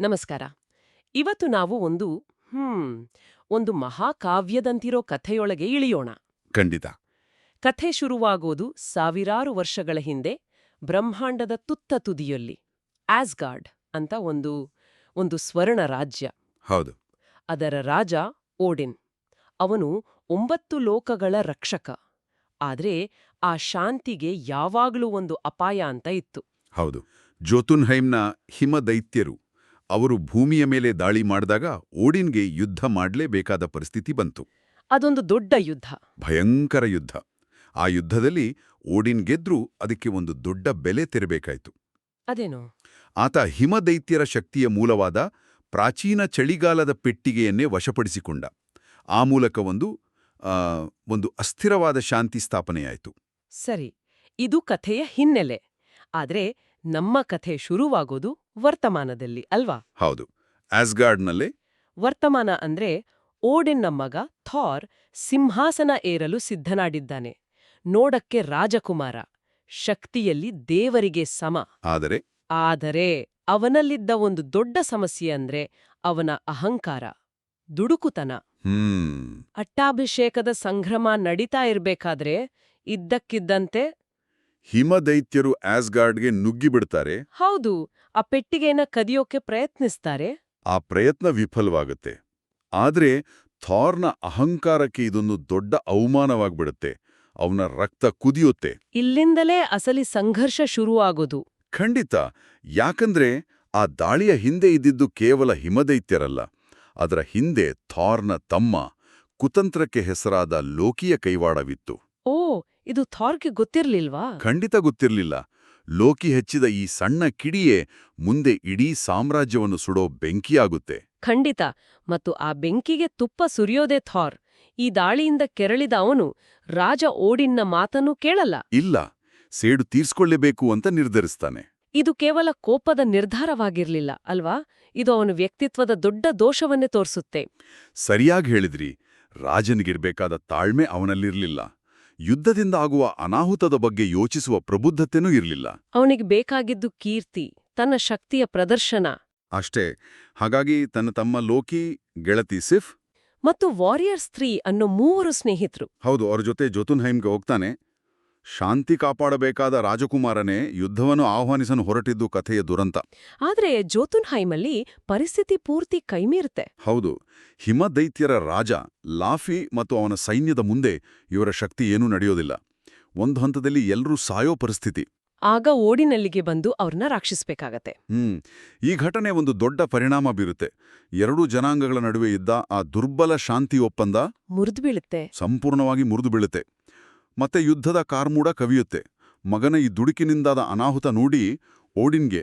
ನಮಸ್ಕಾರ. ಇವತ್ತು ನಾವು ಒಂದು ಮಹಾಕಾವ್ಯದಂತಿರೋ ಕಥೆಯೊಳಗೆ ಇಳಿಯೋಣ. ಖಂಡಿತ. ಕಥೆ ಶುರುವಾಗೋದು ಸಾವಿರಾರು ವರ್ಷಗಳ ಹಿಂದೆ ಬ್ರಹ್ಮಾಂಡದ ತುತ್ತ ತುದಿಯಲ್ಲಿ ಆಸ್ಗಾರ್ಡ್ ಅಂತ ಒಂದು ಸ್ವರ್ಣ ರಾಜ್ಯ. ಹೌದು. ಅದರ ರಾಜ ಓಡಿನ್. ಅವನು 9 ಲೋಕಗಳ ರಕ್ಷಕ. ಆದ್ರೆ ಆ ಶಾಂತಿಗೆ ಯಾವಾಗ್ಲೂ ಒಂದು ಅಪಾಯ ಅಂತ ಇತ್ತು. ಹೌದು. ಜೋತುನ್ಹೈಮ್ನ ಹಿಮದೈತ್ಯರು ಅವರು ಭೂಮಿಯ ಮೇಲೆ ದಾಳಿ ಮಾಡಿದಾಗ ಓಡಿನ್ಗೆ ಯುದ್ಧ ಮಾಡಲೇಬೇಕಾದ ಪರಿಸ್ಥಿತಿ ಬಂತು. ಅದೊಂದು ದೊಡ್ಡ ಯುದ್ಧ. ಭಯಂಕರ ಯುದ್ಧ. ಆ ಯುದ್ಧದಲ್ಲಿ ಓಡಿನ್ ಗೆದ್ರೂ ಅದಕ್ಕೆ ಒಂದು ದೊಡ್ಡ ಬೆಲೆ ತೆರಬೇಕಾಯಿತು. ಅದೇನು? ಆತ ಹಿಮದೈತ್ಯರ ಶಕ್ತಿಯ ಮೂಲವಾದ ಪ್ರಾಚೀನ ಚಳಿಗಾಲದ ಪೆಟ್ಟಿಗೆಯನ್ನೇ ವಶಪಡಿಸಿಕೊಂಡ. ಆ ಮೂಲಕ ಒಂದು ಅಸ್ಥಿರವಾದ ಶಾಂತಿ ಸ್ಥಾಪನೆಯಾಯಿತು. ಸರಿ, ಇದು ಕಥೆಯ ಹಿನ್ನೆಲೆ. ಆದ್ರೆ ನಮ್ಮ ಕಥೆ ಶುರುವಾಗೋದು ವರ್ತಮಾನದಲ್ಲಿ ಅಲ್ವಾ? ಹೌದು, ಆಸ್ಗಾರ್ಡ್ನಲ್ಲೇ. ವರ್ತಮಾನ ಅಂದ್ರೆ ಓಡಿನ್ನ ಮಗ ಥಾರ್ ಸಿಂಹಾಸನ ಏರಲು ಸಿದ್ಧನಾಗಿದ್ದಾನೆ. ನೋಡಕ್ಕೆ ರಾಜಕುಮಾರ, ಶಕ್ತಿಯಲ್ಲಿ ದೇವರಿಗೆ ಸಮ. ಆದರೆ ಅವನಲ್ಲಿದ್ದ ಒಂದು ದೊಡ್ಡ ಸಮಸ್ಯೆ ಅಂದ್ರೆ ಅವನ ಅಹಂಕಾರ, ದುಡುಕುತನ. ಅಟ್ಟಾಭಿಷೇಕದ ಸಂಭ್ರಮ ನಡೀತಾ ಇರ್ಬೇಕಾದ್ರೆ ಇದ್ದಕ್ಕಿದ್ದಂತೆ ಹಿಮದೈತ್ಯರು ಆಸ್ಗಾರ್ಡ್ಗೆ ನುಗ್ಗಿಬಿಡ್ತಾರೆ. ಹೌದು, ಆ ಪೆಟ್ಟಿಗೆನ ಕದಿಯೋಕೆ ಪ್ರಯತ್ನಿಸ್ತಾರೆ. ಆ ಪ್ರಯತ್ನ ವಿಫಲವಾಗುತ್ತೆ. ಆದ್ರೆ ಥಾರ್ನ ಅಹಂಕಾರಕ್ಕೆ ಇದೊಂದು ದೊಡ್ಡ ಅವಮಾನವಾಗ್ಬಿಡುತ್ತೆ. ಅವನ ರಕ್ತ ಕುದಿಯುತ್ತೆ. ಇಲ್ಲಿಂದಲೇ ಅಸಲಿ ಸಂಘರ್ಷ ಶುರುವಾಗೋದು. ಖಂಡಿತ. ಯಾಕಂದ್ರೆ ಆ ದಾಳಿಯ ಹಿಂದೆ ಇದ್ದಿದ್ದು ಕೇವಲ ಹಿಮದೈತ್ಯರಲ್ಲ. ಅದರ ಹಿಂದೆ ಥಾರ್ನ ತಮ್ಮ, ಕುತಂತ್ರಕ್ಕೆ ಹೆಸರಾದ ಲೋಕಿಯ ಕೈವಾಡವಿತ್ತು. ಓ, ಇದು ಥಾರ್ಗೆ ಗೊತ್ತಿರ್ಲಿಲ್ವಾ? ಖಂಡಿತ ಗೊತ್ತಿರ್ಲಿಲ್ಲ. ಲೋಕಿ ಹೆಚ್ಚಿದ ಈ ಸಣ್ಣ ಕಿಡಿಯೇ ಮುಂದೆ ಇಡೀ ಸಾಮ್ರಾಜ್ಯವನ್ನು ಸುಡೋ ಬೆಂಕಿಯಾಗುತ್ತೆ. ಖಂಡಿತ. ಮತ್ತು ಆ ಬೆಂಕಿಗೆ ತುಪ್ಪ ಸುರಿಯೋದೇ ಥಾರ್. ಈ ದಾಳಿಯಿಂದ ಕೆರಳಿದ ಅವನು ರಾಜ ಓಡಿನ್ನ ಮಾತನ್ನೂ ಕೇಳಲ್ಲ. ಇಲ್ಲ, ಸೇಡು ತೀರ್ಸ್ಕೊಳ್ಳೇಬೇಕು ಅಂತ ನಿರ್ಧರಿಸ್ತಾನೆ. ಇದು ಕೇವಲ ಕೋಪದ ನಿರ್ಧಾರವಾಗಿರ್ಲಿಲ್ಲ ಅಲ್ವಾ? ಇದು ಅವನ ವ್ಯಕ್ತಿತ್ವದ ದೊಡ್ಡ ದೋಷವನ್ನೇ ತೋರಿಸುತ್ತೆ. ಸರಿಯಾಗಿ ಹೇಳಿದ್ರಿ. ರಾಜನಿಗಿರ್ಬೇಕಾದ ತಾಳ್ಮೆ ಅವನಲ್ಲಿರ್ಲಿಲ್ಲ. ಯುದ್ಧದಿಂದ ಆಗುವ ಅನಾಹುತದ ಬಗ್ಗೆ ಯೋಚಿಸುವ ಪ್ರಬುದ್ಧತೆನೂ ಇರಲಿಲ್ಲ. ಅವನಿಗೆ ಬೇಕಾಗಿದ್ದು ಕೀರ್ತಿ, ತನ್ನ ಶಕ್ತಿಯ ಪ್ರದರ್ಶನ ಅಷ್ಟೇ. ಹಾಗಾಗಿ ತನ್ನ ತಮ್ಮ ಲೋಕಿ, ಗೆಳತಿ ಸಿಫ್ ಮತ್ತು ವಾರಿಯರ್ ಸ್ತ್ರೀ ಅನ್ನೋ 3 ಸ್ನೇಹಿತರು. ಹೌದು, ಅವ್ರ ಜೊತೆ ಜೋತುನ್ಹೈಮ್ಗೆ ಹೋಗ್ತಾನೆ. ಶಾಂತಿ ಕಾಪಾಡಬೇಕಾದ ರಾಜಕುಮಾರನೇ ಯುದ್ಧವನ್ನು ಆಹ್ವಾನಿಸಲು ಹೊರಟಿದ್ದು ಕಥೆಯ ದುರಂತ. ಆದ್ರೆ ಜೋತುನ್ಹೈಮಲ್ಲಿ ಪರಿಸ್ಥಿತಿ ಪೂರ್ತಿ ಕೈಮೀರುತ್ತೆ. ಹೌದು. ಹಿಮದೈತ್ಯರ ರಾಜ ಲಾಫಿ ಮತ್ತು ಅವನ ಸೈನ್ಯದ ಮುಂದೆ ಇವರ ಶಕ್ತಿ ಏನೂ ನಡೆಯೋದಿಲ್ಲ. ಒಂದು ಹಂತದಲ್ಲಿ ಎಲ್ಲರೂ ಸಾಯೋ ಪರಿಸ್ಥಿತಿ. ಆಗ ಓಡಿನಲ್ಲಿಗೆ ಬಂದು ಅವ್ರನ್ನ ರಕ್ಷಿಸ್ಬೇಕಾಗತ್ತೆ. ಈ ಘಟನೆ ಒಂದು ದೊಡ್ಡ ಪರಿಣಾಮ ಬೀರುತ್ತೆ. 2 ಜನಾಂಗಗಳ ನಡುವೆ ಇದ್ದ ಆ ದುರ್ಬಲ ಶಾಂತಿ ಒಪ್ಪಂದ ಮುರಿದುಬೀಳುತ್ತೆ. ಸಂಪೂರ್ಣವಾಗಿ ಮುರಿದು ಬೀಳುತ್ತೆ. ಮತ್ತೆ ಯುದ್ಧದ ಕಾರ್ಮೂಡ ಕವಿಯುತ್ತೆ. ಮಗನ ಈ ದುಡುಕಿನಿಂದಾದ ಅನಾಹುತ ನೋಡಿ ಓಡಿನ್ಗೆ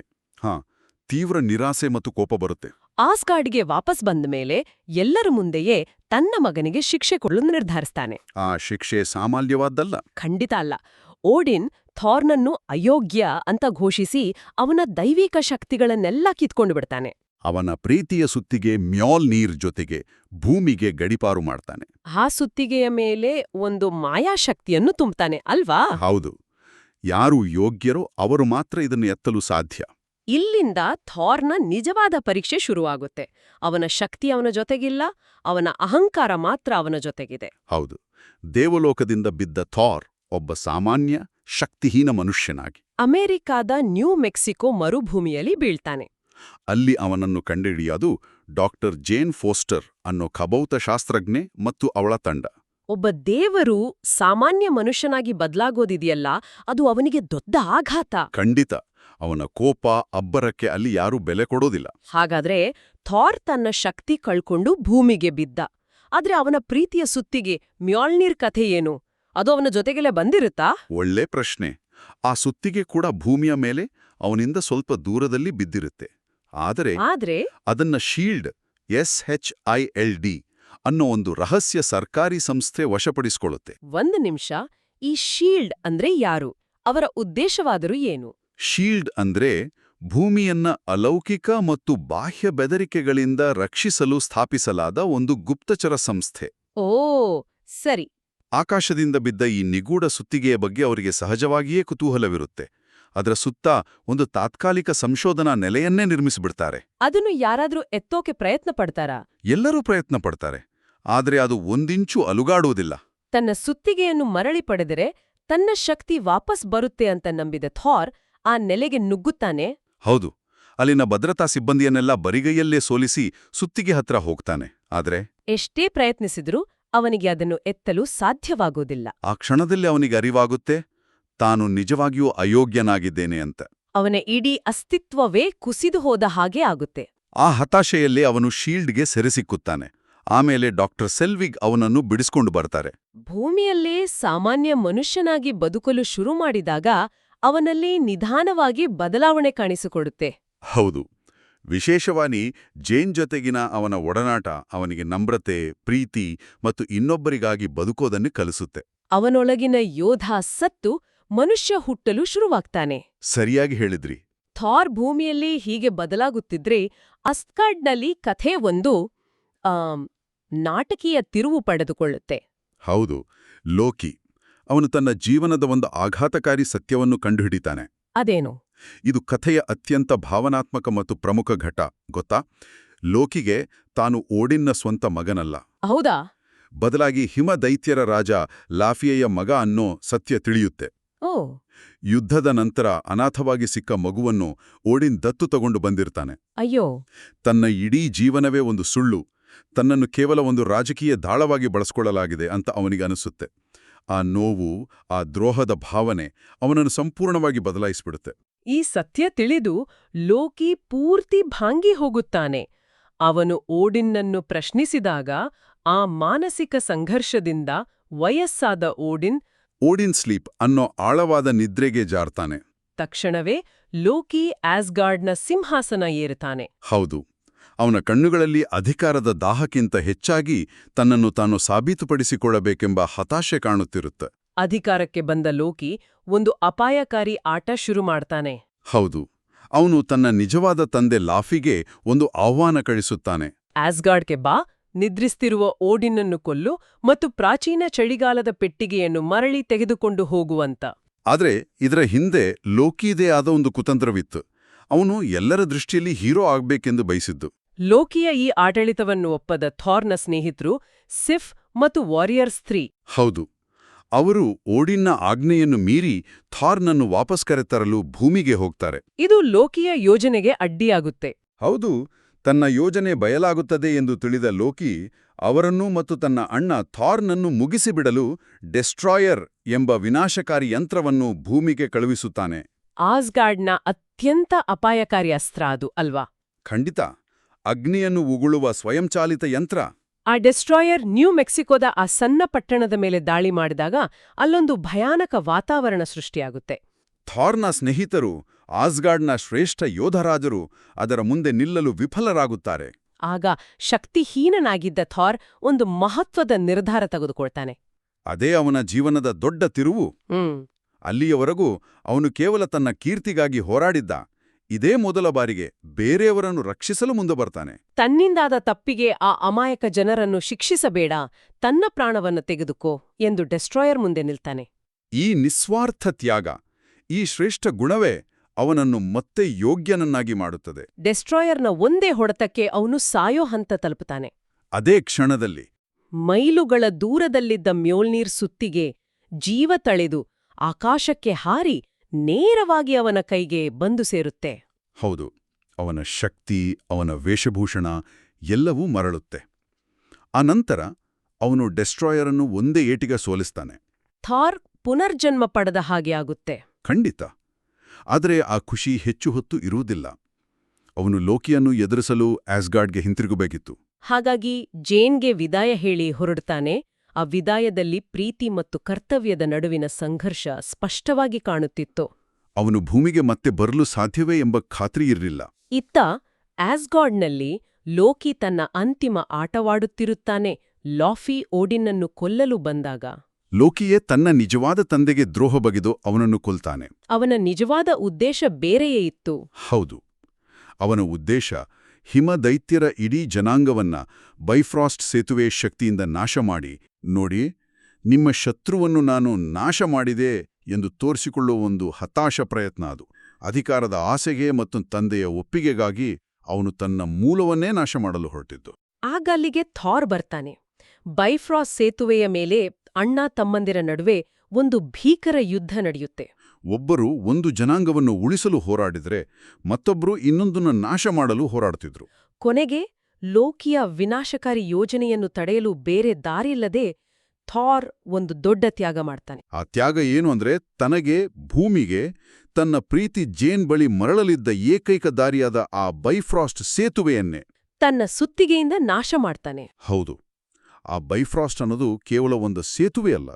ತೀವ್ರ ನಿರಾಸೆ ಮತ್ತು ಕೋಪ ಬರುತ್ತೆ. ಆಸ್ಗಾರ್ಡ್ಗೆ ವಾಪಸ್ ಬಂದ ಮೇಲೆ ಎಲ್ಲರ ಮುಂದೆಯೇ ತನ್ನ ಮಗನಿಗೆ ಶಿಕ್ಷೆ ಕೊಡಲು ನಿರ್ಧರಿಸ್ತಾನೆ. ಆ ಶಿಕ್ಷೆ ಸಾಮಾನ್ಯವಾದ್ದಲ್ಲ. ಖಂಡಿತ ಅಲ್ಲ. ಓಡಿನ್ ಥಾರ್ನನ್ನು ಅಯೋಗ್ಯ ಅಂತ ಘೋಷಿಸಿ ಅವನ ದೈವಿಕ ಶಕ್ತಿಗಳನ್ನೆಲ್ಲ ಕಿತ್ಕೊಂಡು ಬಿಡ್ತಾನೆ. ಅವನ ಪ್ರೀತಿಯ ಸುತ್ತಿಗೆ ಮ್ಯಾಲ್ನೀರ್ ಜೊತೆಗೆ ಭೂಮಿಗೆ ಗಡಿಪಾರು ಮಾಡ್ತಾನೆ. ಆ ಸುತ್ತಿಗೆಯ ಮೇಲೆ ಒಂದು ಮಾಯಾಶಕ್ತಿಯನ್ನು ತುಂಬುತ್ತಾನೆ ಅಲ್ವಾ? ಹೌದು. ಯಾರು ಯೋಗ್ಯರೋ ಅವರು ಮಾತ್ರ ಇದನ್ನು ಎತ್ತಲು ಸಾಧ್ಯ. ಇಲ್ಲಿಂದ ಥಾರ್ನ ನಿಜವಾದ ಪರೀಕ್ಷೆ ಶುರುವಾಗುತ್ತೆ. ಅವನ ಶಕ್ತಿ ಅವನ ಜೊತೆಗಿಲ್ಲ, ಅವನ ಅಹಂಕಾರ ಮಾತ್ರ ಅವನ ಜೊತೆಗಿದೆ. ಹೌದು. ದೇವಲೋಕದಿಂದ ಬಿದ್ದ ಥಾರ್ ಒಬ್ಬ ಸಾಮಾನ್ಯ, ಶಕ್ತಿಹೀನ ಮನುಷ್ಯನಾಗಿ ಅಮೆರಿಕಾದ ನ್ಯೂ ಮೆಕ್ಸಿಕೋ ಮರುಭೂಮಿಯಲ್ಲಿ ಬೀಳ್ತಾನೆ. ಅಲ್ಲಿ ಅವನನ್ನು ಕಂಡುಹಿಡಿಯೋದು ಡಾಕ್ಟರ್ ಜೇನ್ ಫೋಸ್ಟರ್ ಅನ್ನೋ ಖಭೌತಶಾಸ್ತ್ರಜ್ಞೆ ಮತ್ತು ಅವಳ ತಂಡ. ಒಬ್ಬ ದೇವರು ಸಾಮಾನ್ಯ ಮನುಷ್ಯನಾಗಿ ಬದಲಾಗೋದಿದೆಯಲ್ಲ, ಅದು ಅವನಿಗೆ ದೊಡ್ಡ ಆಘಾತ. ಖಂಡಿತ. ಅವನ ಕೋಪ, ಅಬ್ಬರಕ್ಕೆ ಅಲ್ಲಿ ಯಾರೂ ಬೆಲೆ ಕೊಡೋದಿಲ್ಲ. ಹಾಗಾದ್ರೆ ಥಾರ್ ತನ್ನ ಶಕ್ತಿ ಕಳ್ಕೊಂಡು ಭೂಮಿಗೆ ಬಿದ್ದ. ಆದ್ರೆ ಅವನ ಪ್ರೀತಿಯ ಸುತ್ತಿಗೆ ಮ್ಯಾಲ್ನೀರ್ ಕಥೆ ಏನು? ಅದು ಅವನ ಜೊತೆಗೆಲ್ಲ ಬಂದಿರುತ್ತಾ? ಒಳ್ಳೆ ಪ್ರಶ್ನೆ. ಆ ಸುತ್ತಿಗೆ ಕೂಡ ಭೂಮಿಯ ಮೇಲೆ ಅವನಿಂದ ಸ್ವಲ್ಪ ದೂರದಲ್ಲಿ ಬಿದ್ದಿರುತ್ತೆ. ಆದರೆ ಅದನ್ನ ಶೀಲ್ಡ್ SHILD ಅನ್ನೋ ಒಂದು ರಹಸ್ಯ ಸರ್ಕಾರಿ ಸಂಸ್ಥೆ ವಶಪಡಿಸಿಕೊಳ್ಳುತ್ತೆ. ಒಂದು ನಿಮಿಷ, ಈ ಶೀಲ್ಡ್ ಅಂದ್ರೆ ಯಾರು? ಅವರ ಉದ್ದೇಶವಾದರೂ ಏನು? ಶೀಲ್ಡ್ ಅಂದ್ರೆ ಭೂಮಿಯನ್ನ ಅಲೌಕಿಕ ಮತ್ತು ಬಾಹ್ಯ ಬೆದರಿಕೆಗಳಿಂದ ರಕ್ಷಿಸಲು ಸ್ಥಾಪಿಸಲಾದ ಒಂದು ಗುಪ್ತಚರ ಸಂಸ್ಥೆ. ಓ, ಸರಿ. ಆಕಾಶದಿಂದ ಬಿದ್ದ ಈ ನಿಗೂಢ ಸುತ್ತಿಗೆಯ ಬಗ್ಗೆ ಅವರಿಗೆ ಸಹಜವಾಗಿಯೇ ಕುತೂಹಲವಿರುತ್ತೆ. ಅದರ ಸುತ್ತ ಒಂದು ತಾತ್ಕಾಲಿಕ ಸಂಶೋಧನಾ ನೆಲೆಯನ್ನೇ ನಿರ್ಮಿಸಿಬಿಡ್ತಾರೆ. ಅದನ್ನು ಯಾರಾದ್ರೂ ಎತ್ತೋಕೆ ಪ್ರಯತ್ನ ಪಡ್ತಾರಾ? ಎಲ್ಲರೂ ಪ್ರಯತ್ನ ಪಡ್ತಾರೆ, ಆದರೆ ಅದು ಒಂದಿಂಚೂ ಅಲುಗಾಡುವುದಿಲ್ಲ. ತನ್ನ ಸುತ್ತಿಗೆಯನ್ನು ಮರಳಿ ಪಡೆದರೆ ತನ್ನ ಶಕ್ತಿ ವಾಪಸ್ ಬರುತ್ತೆ ಅಂತ ನಂಬಿದ ಥಾರ್ ಆ ನೆಲೆಗೆ ನುಗ್ಗುತ್ತಾನೆ. ಹೌದು, ಅಲ್ಲಿನ ಭದ್ರತಾ ಸಿಬ್ಬಂದಿಯನ್ನೆಲ್ಲ ಬರಿಗೈಯಲ್ಲೇ ಸೋಲಿಸಿ ಸುತ್ತಿಗೆ ಹತ್ರ ಹೋಗ್ತಾನೆ. ಆದ್ರೆ ಎಷ್ಟೇ ಪ್ರಯತ್ನಿಸಿದ್ರೂ ಅವನಿಗೆ ಅದನ್ನು ಎತ್ತಲು ಸಾಧ್ಯವಾಗೋದಿಲ್ಲ. ಆ ಕ್ಷಣದಲ್ಲಿ ಅವನಿಗೆ ಅರಿವಾಗುತ್ತೆ, ತಾನು ನಿಜವಾಗಿಯೂ ಅಯೋಗ್ಯನಾಗಿದ್ದೇನೆ ಅಂತ. ಅವನ ಇಡೀ ಅಸ್ತಿತ್ವವೇ ಕುಸಿದು ಹೋದ ಹಾಗೆ ಆಗುತ್ತೆ. ಆ ಹತಾಶೆಯಲ್ಲೇ ಅವನು ಶೀಲ್ಡ್ಗೆ ಸೆರೆಸಿಕ್ಕುತ್ತಾನೆ. ಆಮೇಲೆ ಡಾಕ್ಟರ್ ಸೆಲ್ವಿಗ್ ಅವನನ್ನು ಬಿಡಿಸ್ಕೊಂಡು ಬರ್ತಾರೆ. ಭೂಮಿಯಲ್ಲೇ ಸಾಮಾನ್ಯ ಮನುಷ್ಯನಾಗಿ ಬದುಕಲು ಶುರು ಮಾಡಿದಾಗ ಅವನಲ್ಲಿ ನಿಧಾನವಾಗಿ ಬದಲಾವಣೆ ಕಾಣಿಸಿಕೊಡುತ್ತೆ. ಹೌದು, ವಿಶೇಷವಾಗಿ ಜೇನ್ ಜೊತೆಗಿನ ಅವನ ಒಡನಾಟ ಅವನಿಗೆ ನಮ್ರತೆ, ಪ್ರೀತಿ ಮತ್ತು ಇನ್ನೊಬ್ಬರಿಗಾಗಿ ಬದುಕೋದನ್ನು ಕಲಿಸುತ್ತೆ. ಅವನೊಳಗಿನ ಯೋಧ ಸತ್ತು ಮನುಷ್ಯ ಹುಟ್ಟಲು ಶುರುವಾಗ್ತಾನೆ. ಸರಿಯಾಗಿ ಹೇಳಿದ್ರಿ. ಥಾರ್ ಭೂಮಿಯಲ್ಲಿ ಹೀಗೆ ಬದಲಾಗುತ್ತಿದ್ರೆ ಅಸ್ಗಾರ್ಡ್ನಲ್ಲಿ ಕಥೆ ಒಂದು ನಾಟಕೀಯ ತಿರುವು ಪಡೆದುಕೊಳ್ಳುತ್ತೆ. ಹೌದು, ಲೋಕಿ ಅವನು ತನ್ನ ಜೀವನದ ಒಂದು ಆಘಾತಕಾರಿ ಸತ್ಯವನ್ನು ಕಂಡುಹಿಡಿತಾನೆ. ಅದೇನು? ಇದು ಕಥೆಯ ಅತ್ಯಂತ ಭಾವನಾತ್ಮಕ ಮತ್ತು ಪ್ರಮುಖ ಘಟ್ಟ, ಗೊತ್ತಾ? ಲೋಕಿಗೆ ತಾನು ಓಡಿನ್ನ ಸ್ವಂತ ಮಗನಲ್ಲ. ಹೌದಾ? ಬದಲಾಗಿ ಹಿಮ ದೈತ್ಯರ ರಾಜ ಲಾಫಿಯೆಯ ಮಗ ಅನ್ನೋ ಸತ್ಯ ತಿಳಿಯುತ್ತೆ. ಓ. ಯುದ್ಧದ ನಂತರ ಅನಾಥವಾಗಿ ಸಿಕ್ಕ ಮಗುವನ್ನು ಓಡಿನ್ ದತ್ತು ತಗೊಂಡು ಬಂದಿರ್ತಾನೆ. ಅಯ್ಯೋ. ತನ್ನ ಇಡೀ ಜೀವನವೇ ಒಂದು ಸುಳ್ಳು, ತನ್ನನ್ನು ಕೇವಲ ಒಂದು ರಾಜಕೀಯ ದಾಳವಾಗಿ ಬಳಸ್ಕೊಳ್ಳಲಾಗಿದೆ ಅಂತ ಅವನಿಗೆ ಅನಿಸುತ್ತೆ. ಆ ನೋವು, ಆ ದ್ರೋಹದ ಭಾವನೆ ಅವನನ್ನು ಸಂಪೂರ್ಣವಾಗಿ ಬದಲಾಯಿಸ್ಬಿಡುತ್ತೆ. ಈ ಸತ್ಯ ತಿಳಿದು ಲೋಕಿ ಪೂರ್ತಿ ಭಾಂಗಿ ಹೋಗುತ್ತಾನೆ. ಅವನು ಓಡಿನ್ನನ್ನು ಪ್ರಶ್ನಿಸಿದಾಗ ಆ ಮಾನಸಿಕ ಸಂಘರ್ಷದಿಂದ ವಯಸ್ಸಾದ ಓಡಿನ್ ಸ್ಲೀಪ್ ಅನ್ನೋ ಆಳವಾದ ನಿದ್ರೆಗೆ ಜಾರ್ತಾನೆ. ತಕ್ಷಣವೇ ಲೋಕಿ ಆಸ್ಗಾರ್ಡ್ನ ಸಿಂಹಾಸನ ಏರುತ್ತಾನೆ. ಹೌದು, ಅವನ ಕಣ್ಣುಗಳಲ್ಲಿ ಅಧಿಕಾರದ ದಾಹಕ್ಕಿಂತ ಹೆಚ್ಚಾಗಿ ತನ್ನನ್ನು ತಾನು ಸಾಬೀತುಪಡಿಸಿಕೊಳ್ಳಬೇಕೆಂಬ ಹತಾಶೆ ಕಾಣುತ್ತಿರುತ್ತೆ. ಅಧಿಕಾರಕ್ಕೆ ಬಂದ ಲೋಕಿ ಒಂದು ಅಪಾಯಕಾರಿ ಆಟ ಶುರು ಮಾಡ್ತಾನೆ. ಹೌದು, ಅವನು ತನ್ನ ನಿಜವಾದ ತಂದೆ ಲಾಫಿಗೆ ಒಂದು ಆಹ್ವಾನ ಕಳಿಸುತ್ತಾನೆ. ಆಸ್ಗಾರ್ಡ್ಗೆ ಬಾ, ನಿದ್ರಿಸ್ತಿರುವ ಓಡಿನನ್ನು ಕೊಲ್ಲು ಮತ್ತು ಪ್ರಾಚೀನ ಚಳಿಗಾಲದ ಪೆಟ್ಟಿಗೆಯನ್ನು ಮರಳಿ ತೆಗೆದುಕೊಂಡು ಹೋಗುವಂತ. ಆದ್ರೆ ಇದರ ಹಿಂದೆ ಲೋಕಿದೇ ಆದ ಒಂದು ಕುತಂತ್ರವಿತ್ತು. ಅವನು ಎಲ್ಲರ ದೃಷ್ಟಿಯಲ್ಲಿ ಹೀರೋ ಆಗ್ಬೇಕೆಂದು ಬಯಸಿದ್ದು. ಲೋಕಿಯ ಈ ಆಡಳಿತವನ್ನು ಒಪ್ಪದ ಥಾರ್ನ ಸ್ನೇಹಿತರು ಸಿಫ್ ಮತ್ತು ವಾರಿಯರ್ಸ್ 3. ಹೌದು, ಅವರು ಓಡಿನ್ನ ಆಜ್ಞೆಯನ್ನು ಮೀರಿ ಥಾರ್ನನ್ನು ವಾಪಸ್ ಕರೆತರಲು ಭೂಮಿಗೆ ಹೋಗ್ತಾರೆ. ಇದು ಲೋಕಿಯ ಯೋಜನೆಗೆ ಅಡ್ಡಿಯಾಗುತ್ತೆ. ಹೌದು, ತನ್ನ ಯೋಜನೆ ಬಯಲಾಗುತ್ತದೆ ಎಂದು ತಿಳಿದ ಲೋಕಿ ಅವರನ್ನೂ ಮತ್ತು ತನ್ನ ಅಣ್ಣ ಥಾರ್ನನ್ನು ಮುಗಿಸಿಬಿಡಲು ಡೆಸ್ಟ್ರಾಯರ್ ಎಂಬ ವಿನಾಶಕಾರಿ ಯಂತ್ರವನ್ನು ಭೂಮಿಗೆ ಕಳುಹಿಸುತ್ತಾನೆ. ಆಸ್ಗಾರ್ಡ್ನ ಅತ್ಯಂತ ಅಪಾಯಕಾರಿ ಅಸ್ತ್ರ ಅದು, ಅಲ್ವಾ? ಖಂಡಿತ, ಅಗ್ನಿಯನ್ನು ಉಗುಳುವ ಸ್ವಯಂಚಾಲಿತ ಯಂತ್ರ. ಆ ಡೆಸ್ಟ್ರಾಯರ್ ನ್ಯೂ ಮೆಕ್ಸಿಕೋದ ಆ ಸಣ್ಣ ಪಟ್ಟಣದ ಮೇಲೆ ದಾಳಿ ಮಾಡಿದಾಗ ಅಲ್ಲೊಂದು ಭಯಾನಕ ವಾತಾವರಣ ಸೃಷ್ಟಿಯಾಗುತ್ತೆ. ಥಾರ್ನ ಸ್ನೇಹಿತರು, ಆಸ್ಗಾರ್ಡ್ನ ಶ್ರೇಷ್ಠ ಯೋಧರಾಜರು ಅದರ ಮುಂದೆ ನಿಲ್ಲಲು ವಿಫಲರಾಗುತ್ತಾರೆ. ಆಗ ಶಕ್ತಿಹೀನನಾಗಿದ್ದ ಥಾರ್ ಒಂದು ಮಹತ್ವದ ನಿರ್ಧಾರ ತೆಗೆದುಕೊಳ್ತಾನೆ. ಅದೇ ಅವನ ಜೀವನದ ದೊಡ್ಡ ತಿರುವು. ಅಲ್ಲಿಯವರೆಗೂ ಅವನು ಕೇವಲ ತನ್ನ ಕೀರ್ತಿಗಾಗಿ ಹೋರಾಡಿದ್ದ. ಇದೇ ಮೊದಲ ಬಾರಿಗೆ ಬೇರೆಯವರನ್ನು ರಕ್ಷಿಸಲು ಮುಂದೆ ಬರ್ತಾನೆ. ತನ್ನಿಂದಾದ ತಪ್ಪಿಗೆ ಆ ಅಮಾಯಕ ಜನರನ್ನು ಶಿಕ್ಷಿಸಬೇಡ, ತನ್ನ ಪ್ರಾಣವನ್ನು ತೆಗೆದುಕೋ ಎಂದು ಡೆಸ್ಟ್ರಾಯರ್ ಮುಂದೆ ನಿಲ್ತಾನೆ. ಈ ನಿಸ್ವಾರ್ಥ ತ್ಯಾಗ, ಈ ಶ್ರೇಷ್ಠ ಗುಣವೇ ಅವನನ್ನು ಮತ್ತೆ ಯೋಗ್ಯನನ್ನಾಗಿ ಮಾಡುತ್ತದೆ. ಡೆಸ್ಟ್ರಾಯರ್ನ ಒಂದೇ ಹೊಡೆತಕ್ಕೆ ಅವನು ಸಾಯೋ ಹಂತ ತಲುಪುತ್ತಾನೆ. ಅದೇ ಕ್ಷಣದಲ್ಲಿ ಮೈಲುಗಳ ದೂರದಲ್ಲಿದ್ದ ಮ್ಯೋಲ್ನೀರ್ ಸುತ್ತಿಗೆ ಜೀವ ತಳೆದು ಆಕಾಶಕ್ಕೆ ಹಾರಿ ನೇರವಾಗಿ ಅವನ ಕೈಗೆ ಬಂದು ಸೇರುತ್ತೆ. ಹೌದು, ಅವನ ಶಕ್ತಿ, ಅವನ ವೇಷಭೂಷಣ ಎಲ್ಲವೂ ಮರಳುತ್ತೆ. ಅನಂತರ ಅವನು ಡೆಸ್ಟ್ರಾಯರನ್ನು ಒಂದೇ ಏಟಿಗೆ ಸೋಲಿಸ್ತಾನೆ. ಥಾರ್ ಪುನರ್ಜನ್ಮ ಪಡೆದ ಹಾಗೆ ಆಗುತ್ತೆ. ಖಂಡಿತ. ಆದರೆ ಆ ಖುಷಿ ಹೆಚ್ಚು ಹೊತ್ತು ಇರುವುದಿಲ್ಲ. ಅವನು ಲೋಕಿಯನ್ನು ಎದುರಿಸಲು ಆಸ್ಗಾರ್ಡ್ಗೆ ಹಿಂತಿರುಗಬೇಕಿತ್ತು. ಹಾಗಾಗಿ ಜೇನ್ಗೆ ವಿದಾಯ ಹೇಳಿ ಹೊರಡ್ತಾನೆ. ಆ ವಿದಾಯದಲ್ಲಿ ಪ್ರೀತಿ ಮತ್ತು ಕರ್ತವ್ಯದ ನಡುವಿನ ಸಂಘರ್ಷ ಸ್ಪಷ್ಟವಾಗಿ ಕಾಣುತ್ತಿತ್ತು. ಅವನು ಭೂಮಿಗೆ ಮತ್ತೆ ಬರಲು ಸಾಧ್ಯವೇ ಎಂಬ ಖಾತ್ರಿಯಿರಲಿಲ್ಲ. ಇತ್ತ ಆಸ್ಗಾರ್ಡ್ನಲ್ಲಿ ಲೋಕಿ ತನ್ನ ಅಂತಿಮ ಆಟವಾಡುತ್ತಿರುತ್ತಾನೆ. ಲಾಫಿ ಓಡಿನನ್ನು ಕೊಲ್ಲಲು ಬಂದಾಗ ಲೋಕಿಯೇ ತನ್ನ ನಿಜವಾದ ತಂದೆಗೆ ದ್ರೋಹ ಬಗೆದು ಅವನನ್ನು ಕೊಲ್ತಾನೆ. ಅವನ ನಿಜವಾದ ಉದ್ದೇಶ ಬೇರೆಯೇ ಇತ್ತು. ಹೌದು, ಅವನ ಉದ್ದೇಶ ಹಿಮ ದೈತ್ಯರ ಇಡೀ ಜನಾಂಗವನ್ನ ಬೈಫ್ರಾಸ್ಟ್ ಸೇತುವೆ ಶಕ್ತಿಯಿಂದ ನಾಶ ಮಾಡಿ, ನೋಡಿ, ನಿಮ್ಮ ಶತ್ರುವನ್ನು ನಾನು ನಾಶ ಮಾಡಿದೆ ಎಂದು ತೋರಿಸಿಕೊಳ್ಳುವ ಒಂದು ಹತಾಶ ಪ್ರಯತ್ನ ಅದು. ಅಧಿಕಾರದ ಆಸೆಗೆ ಮತ್ತು ತಂದೆಯ ಒಪ್ಪಿಗೆಗಾಗಿ ಅವನು ತನ್ನ ಮೂಲವನ್ನೇ ನಾಶ ಮಾಡಲು ಹೊರಟಿದ್ದು. ಆಗ ಅಲ್ಲಿಗೆ ಥಾರ್ ಬರ್ತಾನೆ. ಬೈಫ್ರಾಸ್ಟ್ ಸೇತುವೆಯ ಮೇಲೆ ಅಣ್ಣ ತಮ್ಮಂದಿರ ನಡುವೆ ಒಂದು ಭೀಕರ ಯುದ್ಧ ನಡೆಯುತ್ತೆ. ಒಬ್ಬರು ಒಂದು ಜನಾಂಗವನ್ನು ಉಳಿಸಲು ಹೋರಾಡಿದರೆ ಮತ್ತೊಬ್ಬರು ಇನ್ನೊಂದನ್ನು ನಾಶ ಮಾಡಲು ಹೋರಾಡ್ತಿದ್ರು. ಕೊನೆಗೆ ಲೋಕಿಯ ವಿನಾಶಕಾರಿ ಯೋಜನೆಯನ್ನು ತಡೆಯಲು ಬೇರೆ ದಾರಿಯಿಲ್ಲದೆ ಥಾರ್ ಒಂದು ದೊಡ್ಡ ತ್ಯಾಗ ಮಾಡ್ತಾನೆ. ಆ ತ್ಯಾಗ ಏನು ಅಂದ್ರೆ ತನಗೆ, ಭೂಮಿಗೆ, ತನ್ನ ಪ್ರೀತಿ ಜೇನ್ ಬಳಿ ಮರಳಲಿದ್ದ ಏಕೈಕ ದಾರಿಯಾದ ಆ ಬೈಫ್ರಾಸ್ಟ್ ಸೇತುವೆಯನ್ನೇ ತನ್ನ ಸುತ್ತಿಗೆಯಿಂದ ನಾಶ ಮಾಡ್ತಾನೆ. ಹೌದು, ಆ ಬೈಫ್ರಾಸ್ಟ್ ಅನ್ನೋದು ಕೇವಲ ಒಂದು ಸೇತುವೆ ಅಲ್ಲ,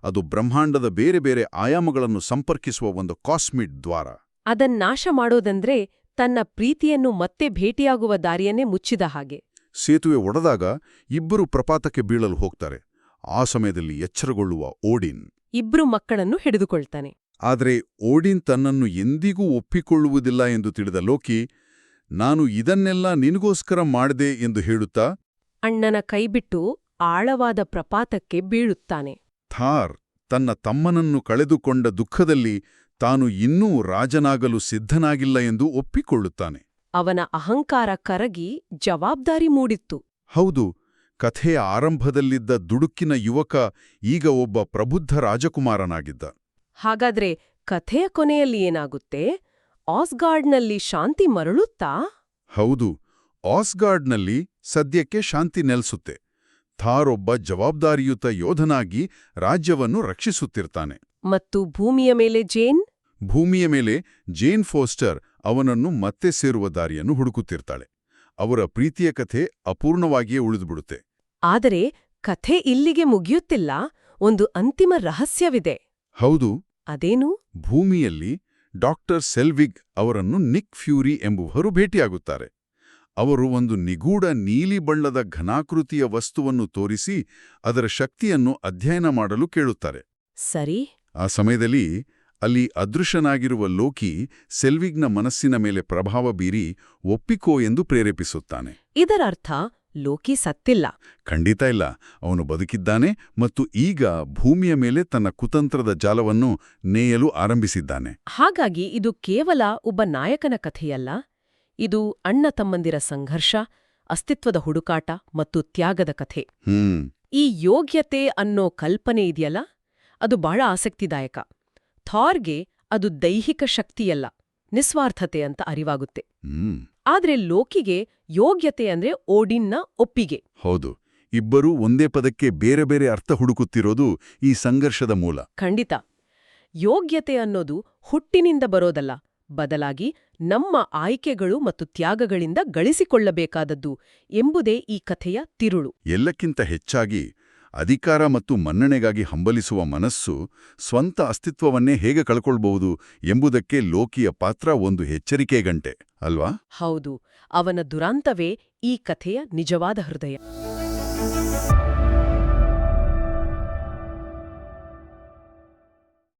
ಅದು ಬ್ರಹ್ಮಾಂಡದ ಬೇರೆ ಬೇರೆ ಆಯಾಮಗಳನ್ನು ಸಂಪರ್ಕಿಸುವ ಒಂದು ಕಾಸ್ಮಿಕ್ ದ್ವಾರ. ಅದನ್ನಾಶ ಮಾಡೋದಂದ್ರೆ ತನ್ನ ಪ್ರೀತಿಯನ್ನು ಮತ್ತೆ ಭೇಟಿಯಾಗುವ ದಾರಿಯನ್ನೇ ಮುಚ್ಚಿದ ಹಾಗೆ. ಸೇತುವೆ ಒಡೆದಾಗ ಇಬ್ಬರು ಪ್ರಪಾತಕ್ಕೆ ಬೀಳಲು ಹೋಗ್ತಾರೆ. ಆ ಸಮಯದಲ್ಲಿ ಎಚ್ಚರಗೊಳ್ಳುವ ಓಡಿನ್ ಇಬ್ರು ಮಕ್ಕಳನ್ನು ಹಿಡಿದುಕೊಳ್ತಾನೆ. ಆದರೆ ಓಡಿನ್ ತನ್ನನ್ನು ಎಂದಿಗೂ ಒಪ್ಪಿಕೊಳ್ಳುವುದಿಲ್ಲ ಎಂದು ತಿಳಿದ ಲೋಕಿ, ನಾನು ಇದನ್ನೆಲ್ಲ ನಿನಗೋಸ್ಕರ ಮಾಡಿದೆ ಎಂದು ಹೇಳುತ್ತಾ ಅಣ್ಣನ ಕೈಬಿಟ್ಟು ಆಳವಾದ ಪ್ರಪಾತಕ್ಕೆ ಬೀಳುತ್ತಾನೆ. ಥಾರ್ ತನ್ನ ತಮ್ಮನನ್ನು ಕಳೆದುಕೊಂಡ ದುಃಖದಲ್ಲಿ ತಾನು ಇನ್ನೂ ರಾಜನಾಗಲು ಸಿದ್ಧನಾಗಿಲ್ಲ ಎಂದು ಒಪ್ಪಿಕೊಳ್ಳುತ್ತಾನೆ. ಅವನ ಅಹಂಕಾರ ಕರಗಿ ಜವಾಬ್ದಾರಿ ಮೂಡಿತ್ತು. ಹೌದು, ಕಥೆಯ ಆರಂಭದಲ್ಲಿದ್ದ ದುಡುಕಿನ ಯುವಕ ಈಗ ಒಬ್ಬ ಪ್ರಬುದ್ಧ ರಾಜಕುಮಾರನಾಗಿದ್ದ. ಹಾಗಾದ್ರೆ ಕಥೆಯ ಕೊನೆಯಲ್ಲಿ ಏನಾಗುತ್ತೆ? ಆಸ್ಗಾರ್ಡ್ನಲ್ಲಿ ಶಾಂತಿ ಮರಳುತ್ತಾ? ಹೌದು, ಆಸ್ಗಾರ್ಡ್ನಲ್ಲಿ ಸದ್ಯಕ್ಕೆ ಶಾಂತಿ ನೆಲೆಸುತ್ತೆ. ಥಾರ್ ಒಬ್ಬ ಜವಾಬ್ದಾರಿಯುತ ಯೋಧನಾಗಿ ರಾಜ್ಯವನ್ನು ರಕ್ಷಿಸುತ್ತಿರ್ತಾನೆ. ಮತ್ತು ಭೂಮಿಯ ಮೇಲೆ ಭೂಮಿಯ ಮೇಲೆ ಜೇನ್ ಫೋಸ್ಟರ್ ಅವನನ್ನು ಮತ್ತೆ ಸೇರುವ ದಾರಿಯನ್ನು ಹುಡುಕುತ್ತಿರ್ತಾಳೆ. ಅವರ ಪ್ರೀತಿಯ ಕಥೆ ಅಪೂರ್ಣವಾಗಿಯೇ ಉಳಿದುಬಿಡುತ್ತೆ. ಆದರೆ ಕಥೆ ಇಲ್ಲಿಗೆ ಮುಗಿಯುತ್ತಿಲ್ಲ. ಒಂದು ಅಂತಿಮ ರಹಸ್ಯವಿದೆ. ಹೌದು, ಅದೇನು? ಭೂಮಿಯಲ್ಲಿ ಡಾಕ್ಟರ್ ಸೆಲ್ವಿಗ್ ಅವರನ್ನು ನಿಕ್ ಫ್ಯೂರಿ ಎಂಬುವರು ಭೇಟಿಯಾಗುತ್ತಾರೆ. ಅವರು ಒಂದು ನಿಗೂಢ ನೀಲಿ ಬಣ್ಣದ ಘನಾಕೃತಿಯ ವಸ್ತುವನ್ನು ತೋರಿಸಿ ಅದರ ಶಕ್ತಿಯನ್ನು ಅಧ್ಯಯನ ಮಾಡಲು ಕೇಳುತ್ತಾರೆ. ಸರಿ. ಆ ಸಮಯದಲ್ಲಿ ಅಲ್ಲಿ ಅದೃಶ್ಯನಾಗಿರುವ ಲೋಕಿ ಸೆಲ್ವಿಗ್ನ ಮನಸ್ಸಿನ ಮೇಲೆ ಪ್ರಭಾವ ಬೀರಿ ಒಪ್ಪಿಕೋ ಎಂದು ಪ್ರೇರೇಪಿಸುತ್ತಾನೆ. ಇದರರ್ಥ ಲೋಕಿ ಸತ್ತಿಲ್ಲ? ಖಂಡಿತ ಇಲ್ಲ, ಅವನು ಬದುಕಿದ್ದಾನೆ ಮತ್ತು ಈಗ ಭೂಮಿಯ ಮೇಲೆ ತನ್ನ ಕುತಂತ್ರದ ಜಾಲವನ್ನು ನೇಯಲು ಆರಂಭಿಸಿದ್ದಾನೆ. ಹಾಗಾಗಿ ಇದು ಕೇವಲ ಒಬ್ಬ ನಾಯಕನ ಕಥೆಯಲ್ಲ. ಇದು ಅಣ್ಣ ತಮ್ಮಂದಿರ ಸಂಘರ್ಷ, ಅಸ್ತಿತ್ವದ ಹುಡುಕಾಟ ಮತ್ತು ತ್ಯಾಗದ ಕಥೆ. ಈ ಯೋಗ್ಯತೆ ಅನ್ನೋ ಕಲ್ಪನೆ ಇದೆಯಲ್ಲ, ಅದು ಬಹಳ ಆಸಕ್ತಿದಾಯಕ. ಥಾರ್ಗೆ ಅದು ದೈಹಿಕ ಶಕ್ತಿಯಲ್ಲ, ನಿಸ್ವಾರ್ಥತೆ ಅಂತ ಅರಿವಾಗುತ್ತೆ. ಆದ್ರೆ ಲೋಕಿಗೆ ಯೋಗ್ಯತೆ ಅಂದ್ರೆ ಓಡಿನ್ನ ಒಪ್ಪಿಗೆ. ಹೌದು, ಇಬ್ಬರೂ ಒಂದೇ ಪದಕ್ಕೆ ಬೇರೆ ಬೇರೆ ಅರ್ಥ ಹುಡುಕುತ್ತಿರೋದು ಈ ಸಂಘರ್ಷದ ಮೂಲ. ಖಂಡಿತ. ಯೋಗ್ಯತೆ ಅನ್ನೋದು ಹುಟ್ಟಿನಿಂದ ಬರೋದಲ್ಲ, ಬದಲಾಗಿ ನಮ್ಮ ಆಯ್ಕೆಗಳು ಮತ್ತು ತ್ಯಾಗಗಳಿಂದ ಗಳಿಸಿಕೊಳ್ಳಬೇಕಾದದ್ದು ಎಂಬುದೇ ಈ ಕಥೆಯ ತಿರುಳು. ಎಲ್ಲಕ್ಕಿಂತ ಹೆಚ್ಚಾಗಿ ಅಧಿಕಾರ ಮತ್ತು ಮನ್ನಣೆಗಾಗಿ ಹಂಬಲಿಸುವ ಮನಸ್ಸು ಸ್ವಂತ ಅಸ್ತಿತ್ವವನ್ನೇ ಹೇಗೆ ಕಳ್ಕೊಳ್ಬಹುದು ಎಂಬುದಕ್ಕೆ ಲೋಕಿಯ ಪಾತ್ರ ಒಂದು ಎಚ್ಚರಿಕೆ ಗಂಟೆ ಅಲ್ವಾ? ಹೌದು, ಅವನ ದುರಂತವೇ ಈ ಕಥೆಯ ನಿಜವಾದ ಹೃದಯ.